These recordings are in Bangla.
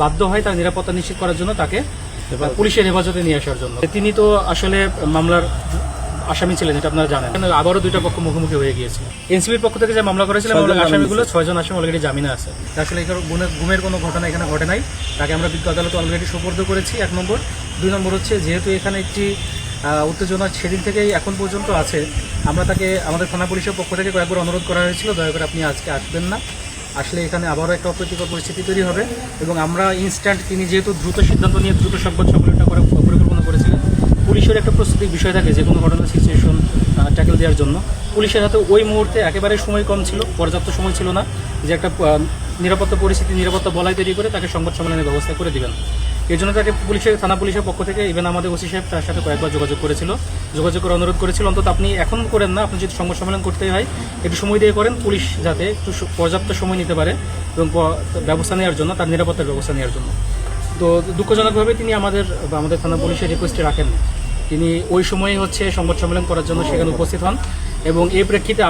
বাধ্য হয় তার নিরাপত্তা নিশ্চিত করার জন্য তাকে পুলিশের হেফাজতে নিয়ে আসার জন্য। তিনি তো আসলে মামলার আসামি ছিলেন, এটা আপনারা জানেন। আবারও দুইটা পক্ষ মুখোমুখি হয়ে গিয়েছিল। এনসিপির পক্ষ থেকে যে মামলা করেছিল আসামিগুলো 6 জন আসামি অলরেডি জামিনে আছে। আসলে গুমের কোনো ঘটনা এখানে ঘটে নাই, তাকে আমরা বিজ্ঞ আদালতে অলরেডি সোপর্দ করেছি। 1 নম্বর। 2 নম্বর হচ্ছে, যেহেতু এখানে একটি উত্তেজনা সেদিন থেকেই এখন পর্যন্ত আছে, আমরা তাকে আমাদের থানা পুলিশের পক্ষ থেকে কয়েকবার অনুরোধ করা হয়েছিল, দয়া করে আপনি আজকে আসবেন না, আসলে এখানে আবারও একটা অপ্রীতিকর পরিস্থিতি তৈরি হবে। এবং আমরা ইনস্ট্যান্ট, তিনি যেহেতু দ্রুত সিদ্ধান্ত নিয়ে দ্রুত সংবাদ সম্মেলনটা করার পরিকল্পনা করেছিলেন, পুলিশের একটা প্রস্তুতির বিষয় থাকে যে কোনো ঘটনার সিচুয়েশন ট্যাকেল দেওয়ার জন্য। পুলিশের হাতে ওই মুহূর্তে একেবারে সময় কম ছিল, পর্যাপ্ত সময় ছিল না যে একটা নিরাপত্তা পরিস্থিতি, নিরাপত্তা বলয় তৈরি করে তাকে সংবাদ সম্মেলনের ব্যবস্থা করে দিবেন। এই জন্য তাকে থানা পুলিশের পক্ষ থেকে ইভেন আমাদের ওসি সাহেব তার সাথে কয়েকবার যোগাযোগ করে অনুরোধ করেছিল, অন্তত আপনি এখন করেন না, আপনি যদি সংবাদ সম্মেলন করতেই হয় একটু সময় দিয়ে করেন, পুলিশ যাতে একটু পর্যাপ্ত সময় নিতে পারে এবং ব্যবস্থা নেওয়ার জন্য, তার নিরাপত্তার ব্যবস্থা নেওয়ার জন্য। তো দুঃখজনকভাবে তিনি আমাদের থানা পুলিশের রিকোয়েস্টে রাখেন। তিনি ওই সময়ে সংবাদ সম্মেলন করার জন্য সেখানে উপস্থিত হন এবং এই প্রেক্ষিতে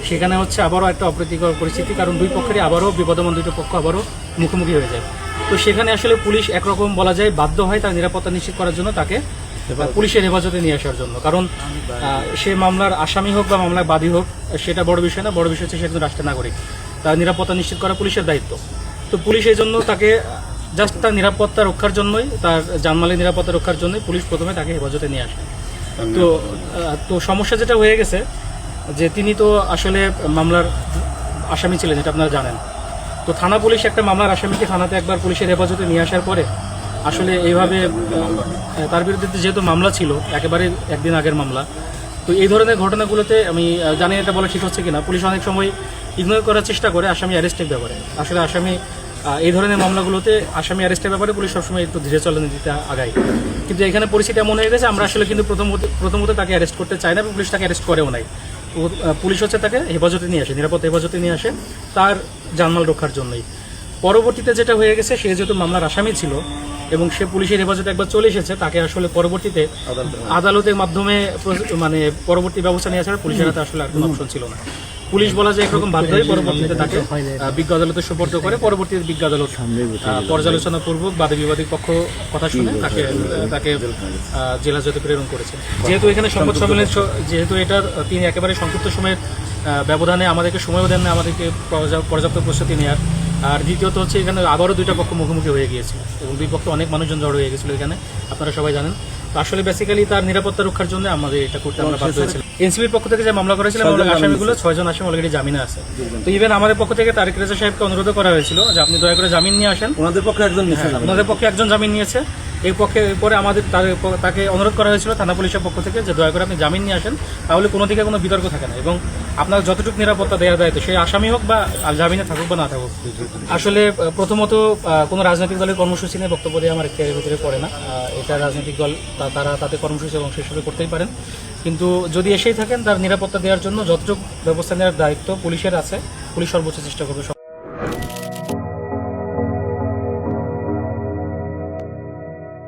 সেখানে আবারও একটা অপ্রীতিকর পরিস্থিতি, কারণ দুই পক্ষেরই আবারও বিপদমান দুটো পক্ষ আবারও মুখোমুখি হয়ে যায়। তো সেখানে আসলে পুলিশ একরকম বলা যায় বাধ্য হয় তার নিরাপত্তা নিশ্চিত করার জন্য তাকে পুলিশের হেফাজতে নিয়ে আসার জন্য। কারণ সে মামলার আসামি হোক বা মামলার বাদী হোক, সেটা বড় বিষয় না। বড় বিষয় হচ্ছে সে একজন রাষ্ট্রের নাগরিক, তার নিরাপত্তা নিশ্চিত করা পুলিশের দায়িত্ব। তো পুলিশ এই জন্য তাকে জাস্ট তার নিরাপত্তা রক্ষার জন্যই, তার জানমালের নিরাপত্তা রক্ষার জন্যই পুলিশ প্রথমে তাকে হেফাজতে নিয়ে আসে। তো সমস্যা যেটা হয়ে গেছে যে তিনি তো আসলে মামলার আসামি ছিলেন, এটা আপনারা জানেন। তো থানা পুলিশ একটা মামলার আসামিকে থানাতে একবার পুলিশের হেফাজতে নিয়ে আসার পরে আসলে এইভাবে তার বিরুদ্ধে যেহেতু মামলা ছিল, একেবারে একদিন আগের মামলা, তো এই ধরনের ঘটনাগুলোতে আমি জানি এটা বলা ঠিক হচ্ছে কিনা, পুলিশ অনেক সময় ইগনোর করার চেষ্টা করে আসামি অ্যারেস্টের ব্যাপারে। আসলে এই ধরনের মামলাগুলোতে আসামি অ্যারেস্টের ব্যাপারে পুলিশ সবসময় একটু ধীরে চলনে দিতে আগায়। কিন্তু এখানে পরিস্থিতি এমন হয়ে গেছে, আমরা আসলে কিন্তু প্রথমত তাকে অ্যারেস্ট করতে চাই না, পুলিশ তাকে অ্যারেস্ট করেও নাই। পুলিশ তাকে হেফাজতে নিয়ে আসে, নিরাপত্তা হেফাজতে নিয়ে আসে তার জানমাল রক্ষার জন্যই। পরবর্তীতে যেটা হয়ে গেছে, সে যেহেতু মামলার আসামি ছিল এবং সে পুলিশের হেফাজতে একবার চলে এসেছে, তাকে আসলে পরবর্তীতে আদালতের মাধ্যমে পরবর্তী ব্যবস্থা নিয়ে আসার পুলিশের হাতে আসলে আর কোনো অপশন ছিল না। পুলিশ বলা যায় একরকম বাধ্য হয়ে পরবর্তীতে তাকে বিজ্ঞ আদালতে সোপর্দ করে। পরবর্তীতে বিজ্ঞ আদালত পর্যালোচনা পূর্বক বাদী বিবাদী পক্ষ কথা শুনে তাকে জেলা জজে প্রেরণ করেছে। যেহেতু এখানে সংবাদ সম্মেলন, যেহেতু এটার তিনি একেবারে সংক্ষিপ্ত সময়ের ব্যবধানে আমাদেরকে সময়ও দেন না আমাদেরকে পর্যাপ্ত প্রস্তুতি নেওয়ার। আর দ্বিতীয়ত এখানে আবারও দুইটা পক্ষ মুখোমুখি হয়ে গিয়েছিল এবং দুই পক্ষে অনেক মানুষজন জড়ো হয়ে গেছিল এখানে, আপনারা সবাই জানেন। তো আসলে বেসিক্যালি তার নিরাপত্তা রক্ষার জন্য আমাদের এটা করতে আমরা বাধ্য হয়েছিলাম। এনসিপির পক্ষ থেকে যে মামলা করেছিলাম, আসামিগুলো 6 জন আসামি অলরেডি জামিনে আছে। তো ইভেন আমাদের পক্ষ থেকে তারেক রেজা সাহেবকে অনুরোধ করা হয়েছিল যে আপনি দয়া করে জামিন নিয়ে আসেন। ওনাদের পক্ষে একজন জামিন নিয়েছে। এই পক্ষে পরে আমাদের তাকে অনুরোধ করা হয়েছিল থানা পুলিশের পক্ষ থেকে যে দয়া করে আপনি জামিন নিয়ে আসেন, তাহলে কোনো দিকে কোনো বিতর্ক থাকে না এবং আপনার যতটুকু নিরাপত্তা দেওয়ার দায়িত্ব, সেই আসামি হোক বা জামিনে থাকুক বা না থাকুক। আসলে প্রথমত কোনো রাজনৈতিক দলের কর্মসূচি নিয়ে বক্তব্য দিয়ে আমার এর ভিতরে পড়ে না। এটা রাজনৈতিক দল, তারা তাদের কর্মসূচি অংশ হিসেবে করতেই পারেন, কিন্তু যদি এসেই থাকেন তার নিরাপত্তা দেওয়ার জন্য যতটুকু ব্যবস্থা নেওয়ার দায়িত্ব পুলিশের আছে, পুলিশ সর্বোচ্চ চেষ্টা করবে